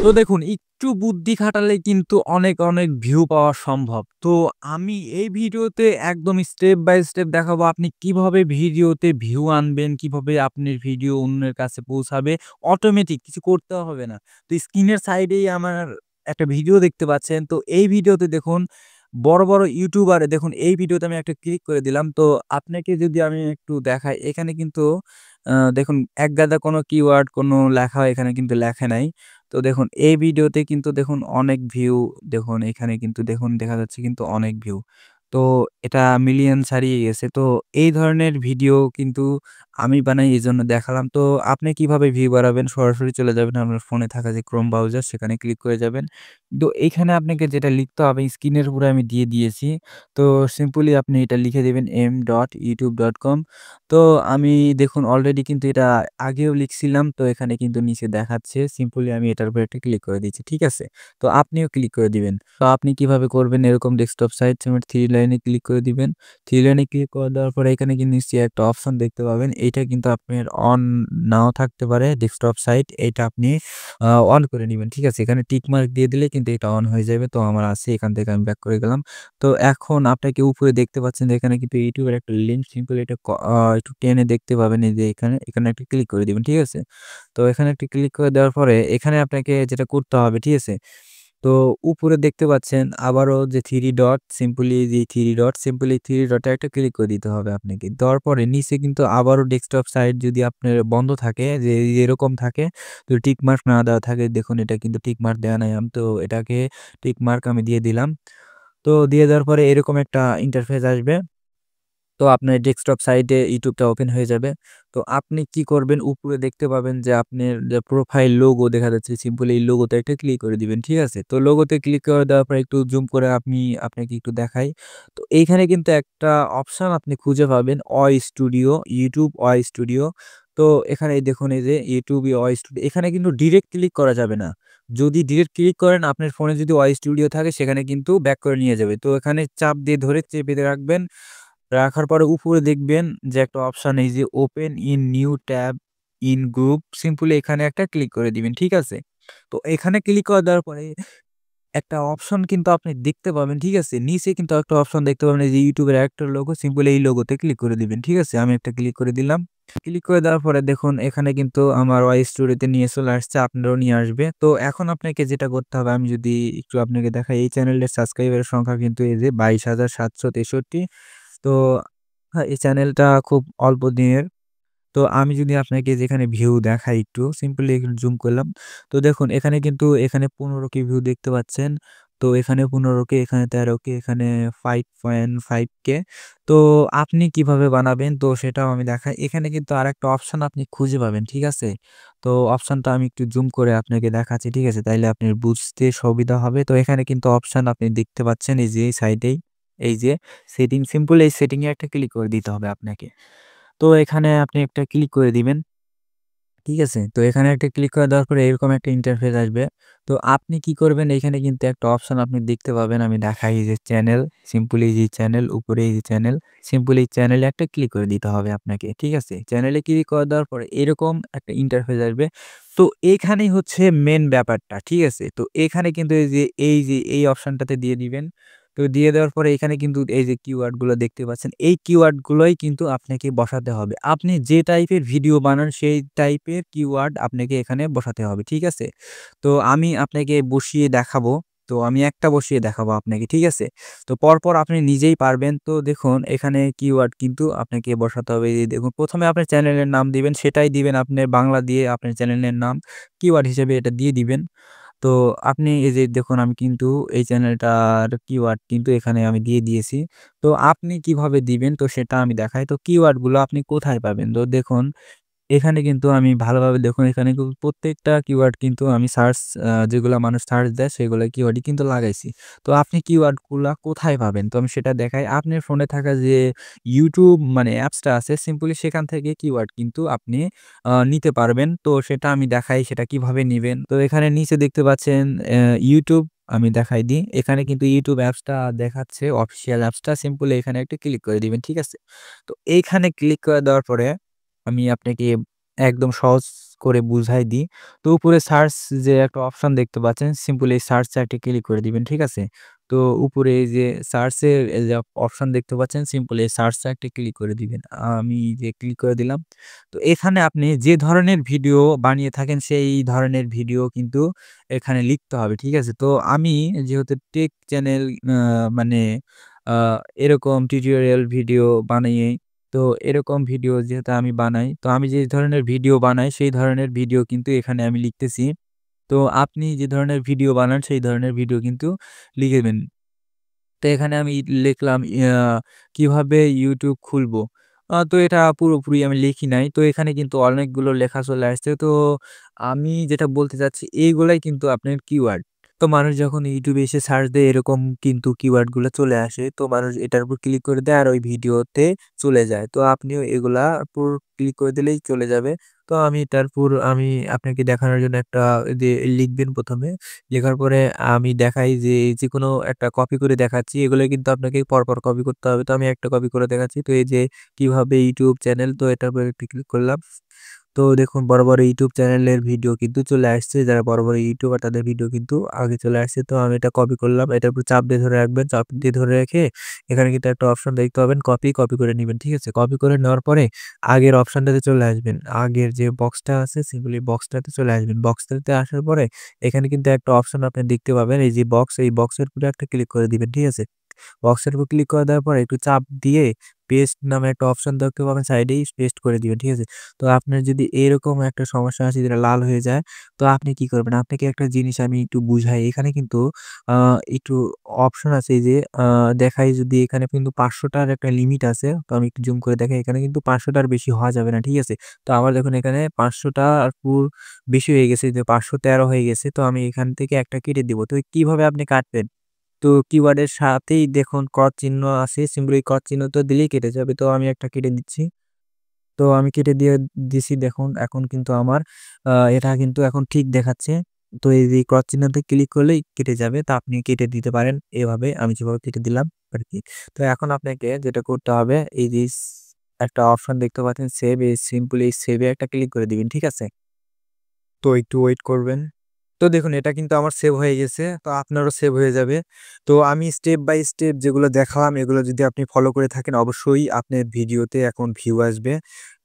তো দেখুন একটু বুদ্ধি খাটালে কিন্তু অনেক ভিউ পাওয়া সম্ভব। তো আমি এই ভিডিওতে একদম স্টেপ বাই স্টেপ দেখাবো আপনি কিভাবে ভিডিওতে ভিউ আনবেন, কিভাবে আপনার ভিডিও অন্যের কাছে পৌঁছাবে। অটোমেটিক কিছু করতে হবে না। তো স্ক্রিনের সাইডেই আমার একটা ভিডিও দেখতে পাচ্ছেন। তো এই ভিডিওতে দেখুন বড় ইউটিউবার দেখুন এই ভিডিওতে আমি একটা ক্লিক করে দিলাম। তো আপনাকে যদি আমি একটু দেখাই এখানে কিন্তু দেখুন একগাদা কোনো কিওয়ার্ড কোনো লেখা এখানে কিন্তু লেখা নাই। তো দেখুন এই ভিডিওতে কিন্তু দেখুন অনেক ভিউ দেখুন এখানে কিন্তু দেখুন দেখা যাচ্ছে কিন্তু অনেক ভিউ। তো এটা মিলিয়ন ছাড়িয়ে গেছে। তো এই ধরনের ভিডিও কিন্তু আমি বানাই এজন্য দেখালাম। তো আপনি কিভাবে ভিউ বাড়াবেন? সরাসরি চলে যাবেন আপনার ফোনে থাকা যে Chrome ব্রাউজার সেখানে ক্লিক করে যাবেন। তো এইখানে আপনাকে যেটা লিখতে হবে স্ক্রিনের উপরে আমি দিয়ে দিয়েছি। তো সিম্পলি আপনি এটা লিখে দিবেন m.youtube.com। তো আমি দেখুন অলরেডি কিন্তু এটা আগেও লিখছিলাম। তো এখানে কিন্তু নিচে দেখাচ্ছে। সিম্পলি আমি এটার উপর একটা ক্লিক করে দিচ্ছি। ঠিক আছে? তো আপনিও ক্লিক করে দিবেন। তো আপনি কিভাবে করবেন এরকম ডেস্কটপ সাইট সিমেন্ট 3 লাইনে ক্লিক করে দিবেন। 3 লাইনে ক্লিক করে দেওয়ার পরে এখানে কিন্তু নিচে একটা অপশন দেখতে পাবেন। এইটা কিন্তু আপনার অন নাও থাকতে পারে ডেস্কটপ সাইট। এইটা আপনি অন করে নিবেন। ঠিক আছে? এখানে টিক মার্ক দিয়ে দিলে কিন্তু এটা অন হয়ে যাবে। তো আমার আছে এখান থেকে আমি ব্যাক করে গেলাম। তো এখন আপনাকে উপরে দেখতে পাচ্ছেন যে এখানে কিন্তু YouTube এর একটা লিঙ্ক সিম্পল এটা একটু টেনে দেখতে পাবেন এই যে এখানে একটা ক্লিক করে দিবেন। ঠিক আছে? তো এখানে একটা ক্লিক করে দেওয়ার পরে এখানে আপনাকে যেটা করতে হবে, ঠিক আছে? তো উপরে দেখতে পাচ্ছেন আবারও যে 3 ডট সিম্পলি যে 3 ডট সিম্পলি 3 ডটে একটা ক্লিক করে দিতে হবে আপনাকে। দেওয়ার পরে নিচে কিন্তু আবারও ডেস্কটপ সাইট যদি আপনার বন্ধ থাকে যে এরকম থাকে তো টিক মার্ক না দেওয়া থাকে দেখুন এটা কিন্তু টিক মার্ক দেওয়া নাই তো এটাকে টিক মার্ক আমি দিয়ে দিলাম। তো দিয়ে দেওয়ার পরে এরকম একটা ইন্টারফেস আসবে। তো আপনার ডেস্কটপ সাইটে ইউটিউবটা ওপেন হয়ে যাবে। তো আপনি কি করবেন উপরে দেখতে পাবেন যে আপনার যে প্রোফাইল লোগো দেখা যাচ্ছে সিম্পলি এই লোগোতে একটা ক্লিক করে দিবেন। ঠিক আছে? তো লোগোতে ক্লিক করে দেওয়ার পর একটু জুম করে আপনাকে একটু দেখাই। তো এইখানে কিন্তু একটা অপশন আপনি খুঁজে পাবেন স্টুডিও, ইউটিউব স্টুডিও। তো এখানে এই দেখুন এই যে ইউটিউব স্টুডিও এখানে কিন্তু ডিরেক্ট ক্লিক করা যাবে না। যদি ডিরেক্ট ক্লিক করেন আপনার ফোনে যদি স্টুডিও থাকে সেখানে কিন্তু ব্যাক করে নিয়ে যাবে। তো এখানে চাপ দিয়ে ধরে চেপে রাখবেন। রাখার পরে উপরে দেখবেন যে একটা অপশন এই যে open in new tab in group simply এখানে একটা ক্লিক করে দিবেন। ঠিক আছে? তো এখানে ক্লিক করে দেওয়ার পরে একটা অপশন কিন্তু আপনি দেখতে পাবেন। ঠিক আছে? নিচে কিন্তু একটা অপশন দেখতে পাবেন এই যে ইউটিউবের একটা লোগো সিম্পলি এই লোগোতে ক্লিক করে দিবেন। ঠিক আছে? আমি একটা ক্লিক করে দিলাম। ক্লিক করে দেওয়ার পরে দেখুন এখানে কিন্তু আমার স্টুডিওতে নিয়ে চলে আসছে, আপনারও নিয়ে আসবে। তো এখন আপনাকে যেটা করতে হবে আমি যদি একটু আপনাকে দেখাই এই চ্যানেলের সাবস্ক্রাইবারের সংখ্যা কিন্তু এই যে 22,763। তো এই চ্যানেলটা খুব অল্প দিনের। তো আমি যদি আপনাকে যেখানে ভিউ দেখাই একটু সিম্পলি একটু জুম করলাম। তো দেখুন এখানে কিন্তু এখানে 15 কে ভিউ দেখতে পাচ্ছেন। তো এখানে 15 কে, এখানে 13 কে, এখানে 5.5 কে। তো আপনি কিভাবে বানাবেন তো সেটাও আমি দেখাই। এখানে কিন্তু আরেকটা অপশন আপনি খুঁজে পাবেন। ঠিক আছে? তো অপশনটা আমি একটু জুম করে আপনাকে দেখাচ্ছি। ঠিক আছে? তাইলে আপনার বুঝতে সুবিধা হবে। তো এখানে কিন্তু অপশন আপনি দেখতে পাচ্ছেন এই যে এই সাইডেই এই যে সেটিং সিম্পল এই সেটিং এ একটা ক্লিক করে দিতে হবে আপনাকে। তো এখানে আপনি একটা ক্লিক করে দিবেন। ঠিক আছে? তো এখানে একটা ক্লিক করে দেওয়ার পরে এরকম একটা ইন্টারফেস আসবে। তো আপনি কি করবেন এখানে কিন্তু একটা অপশন আপনি দেখতে পাবেন। আমি দেখাই এই যে চ্যানেল, সিম্পলি এই যে চ্যানেল, উপরে এই যে চ্যানেল, সিম্পলি এই চ্যানেলে একটা ক্লিক করে দিতে হবে আপনাকে। ঠিক আছে? চ্যানেলে ক্লিক করে দেওয়ার পরে এরকম একটা ইন্টারফেস আসবে। তো এখানেই হচ্ছে মেইন ব্যাপারটা। ঠিক আছে? তো এখানে কিন্তু এই যে এই অপশনটাতে দিয়ে দিবেন। তো দিয়ে দেওয়ার পরে এখানে কিন্তু এই যে কিওয়ার্ড গুলো দেখতে পাচ্ছেন, এই কিওয়ার্ড গুলোই কিন্তু আপনাকে বসাতে হবে। আপনি যে টাইপের ভিডিও বানান সেই টাইপের কিওয়ার্ড আপনাকে এখানে বসাতে হবে। ঠিক আছে? তো আমি আপনাকে বসিয়ে দেখাবো। তো আমি একটা বসিয়ে দেখাবো আপনাকে। ঠিক আছে? তো পরপর আপনি নিজেই পারবেন। তো দেখুন এখানে কিওয়ার্ড কিন্তু আপনাকে বসাতে হবে। এই যে দেখুন ১ম এ আপনার চ্যানেলের নাম দিবেন, সেটাই দিবেন আপনি বাংলা দিয়ে আপনার চ্যানেলের নাম কিওয়ার্ড হিসেবে এটা দিয়ে দিবেন। তো আপনি এই যে দেখুন আমি কিন্তু এই চ্যানেলটার কিওয়ার্ড কিন্তু এখানে আমি দিয়ে দিয়েছি। তো আপনি কিভাবে দিবেন তো সেটা আমি দেখাই। তো কিওয়ার্ড গুলো আপনি কোথায় পাবেন? তো দেখুন এখানে কিন্তু আমি ভালোভাবে দেখুন এখানে প্রত্যেকটা কিওয়ার্ড কিন্তু আমি যেগুলা মানুষ সার্চ দেয় সেগুলা কিওয়ার্ডই কিন্তু লাগাইছি। তো আপনি কিওয়ার্ড গুলা কোথায় পাবেন? তো আমি সেটা দেখাই। আপনার ফোনে থাকা যে YouTube মানে অ্যাপসটা আছে সিম্পলি সেখান থেকে কিওয়ার্ড কিন্তু আপনি নিতে পারবেন। তো সেটা আমি দেখাই সেটা কিভাবে নিবেন। তো এখানে নিচে দেখতে পাচ্ছেন YouTube আমি দেখাই দিই। এখানে কিন্তু YouTube অ্যাপসটা দেখাচ্ছে অফিসিয়াল অ্যাপসটা সিম্পলি এখানে একটা ক্লিক করে দিবেন। ঠিক আছে? তো এইখানে ক্লিক করে দেওয়ার পরে আমি আপনাকে একদম সহজ করে বুঝাই দিই। তো উপরে সার্চ যে একটা অপশন দেখতে পাচ্ছেন, সিম্পল এই সার্চ চার্টে ক্লিক করে দিবেন, ঠিক আছে? তো উপরে এই যে সার্চের এই যে অপশন দেখতে পাচ্ছেন, সিম্পল এই সার্চ চার্টে ক্লিক করে দিবেন। আমি যে ক্লিক করে দিলাম। তো এখানে আপনি যে ধরনের ভিডিও বানিয়ে থাকেন সেই ধরনের ভিডিও কিন্তু এখানে লিখতে হবে, ঠিক আছে? তো আমি যেহেতু টেক চ্যানেল আ মানে আ এরকম টিউটোরিয়াল ভিডিও বানিয়ে তো এরকম ভিডিও যেহেতু আমি বানাই, তো আমি যে ধরনের ভিডিও বানাই সেই ধরনের ভিডিও কিন্তু এখানে আমি লিখতেছি। তো আপনি যে ধরনের ভিডিও বানান সেই ধরনের ভিডিও কিন্তু লিখবেন। তো এখানে আমি লিখলাম কিভাবে YouTube খুলবো। তো এটা পুরোপুরি আমি লিখি নাই। তো এখানে কিন্তু অনেকগুলো লেখা চলে আসছে। তো আমি যেটা বলতে চাচ্ছি এইগুলাই কিন্তু আপনার কিওয়ার্ড। তো মানুষ যখন YouTube এ এসে সার্চ দেয় এরকম কিন্তু কিওয়ার্ড গুলো চলে আসে। তো মানুষ এটার উপর ক্লিক করে দেয় আর ওই ভিডিওতে চলে যায়। তো আপনিও এগুলার উপর ক্লিক করে দিলেই চলে যাবে। তো আমি তারপর আমি আপনাকে দেখানোর জন্য একটা যে লিখবেন ১ম এ লেখার পরে আমি দেখাই যে যেকোনো একটা কপি করে দেখাচ্ছি। এগুলো কিন্তু আপনাকে পরপর কপি করতে হবে। তো আমি একটা কপি করে দেখাচ্ছি। তো এই যে কিভাবে YouTube চ্যানেল তো এটার উপর একটু ক্লিক করলাম। তো দেখুন বড়, বড় YouTube চ্যানেলের ভিডিও কিন্তু চলে আসছে। যারা বড়, বড় ইউটিউবার তাদের ভিডিও কিন্তু আগে চলে আসছে। তো আমি এটা কপি করলাম। এটার উপর চাপ দিয়ে ধরে রাখবেন। চাপ দিয়ে ধরে রেখে এখানে কিন্তু একটা অপশন দেখতে পাবেন কপি করে নিবেন। ঠিক আছে? কপি করে নেওয়ার পরে আগের অপশনটাতে চলে আসবেন। আগের যে বক্সটা আছে সিম্পলি বক্সটাতে চলে আসবেন। বক্সটাতে আসার পরে এখানে কিন্তু একটা অপশন আপনি দেখতে পাবেন। এই যে বক্স, এই বক্সের উপরে একটা ক্লিক করে দিবেন। ঠিক আছে? বক্সের উপর ক্লিক করে দেওয়ার পরে একটু চাপ দিয়ে পেস্ট নামে একটা অপশন দেখতে পাবেন সাইডেই পেস্ট করে দিবেন। ঠিক আছে? তো আপনার যদি এরকম একটা সমস্যা আছে যেটা লাল হয়ে যায়, তো আপনি কি করবেন? আপনাকে একটা জিনিস আমি একটু বুঝাই। এখানে কিন্তু আ একটু অপশন আছে এই যে দেখাই যদি এখানে কিন্তু ৫০০ টার একটা লিমিট আছে। তো আমি একটু জুম করে দেখাই। এখানে কিন্তু ৫০০ টার বেশি হওয়া যাবে না। ঠিক আছে? তো আমার দেখুন এখানে ৫০০ টা বেশি হয়ে গেছে যে ৫১৩ হয়ে গেছে। তো আমি এখান থেকে একটা কেটে দিব। তো কিভাবে আপনি কাটবেন? তো কিওয়ার্ডের সাথেই দেখুন ক্রস চিহ্ন আছে। সিম্বলি ক্রস চিহ্ন তো দিলেই কেটে যাবে। তো আমি একটা কেটে দিচ্ছি। তো আমি কেটে দিয়ে দিছি দেখুন এখন কিন্তু আমার এটা কিন্তু এখন ঠিক দেখাচ্ছে। তো এই যে ক্রস চিহ্নতে ক্লিক করলেই কেটে যাবে। তো আপনি কেটে দিতে পারেন এভাবে আমি যেভাবে কেটে দিলাম আরকি। তো এখন আপনাকে যেটা করতে হবে এই যে একটা অপশন দেখতে পাচ্ছেন সেভ এই সিম্পলি সেভ এ একটা ক্লিক করে দিবেন। ঠিক আছে? তো একটু ওয়েট করবেন। তো দেখুন এটা কিন্তু আমার সেভ হয়ে গেছে। তো আপনারও সেভ হয়ে যাবে। তো আমি স্টেপ বাই স্টেপ যেগুলো দেখালাম এগুলো যদি আপনি ফলো করে থাকেন অবশ্যই আপনার ভিডিওতে এখন ভিউ আসবে।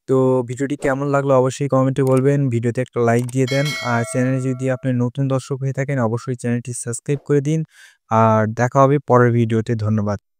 তো ভিডিওটি কেমন লাগলো অবশ্যই কমেন্টে বলবেন। ভিডিওতে একটা লাইক দিয়ে দেন। আর চ্যানেলে যদি আপনি নতুন দর্শক হয়ে থাকেন অবশ্যই চ্যানেলটি সাবস্ক্রাইব করে দিন। আর দেখা হবে পরের ভিডিওতে। ধন্যবাদ।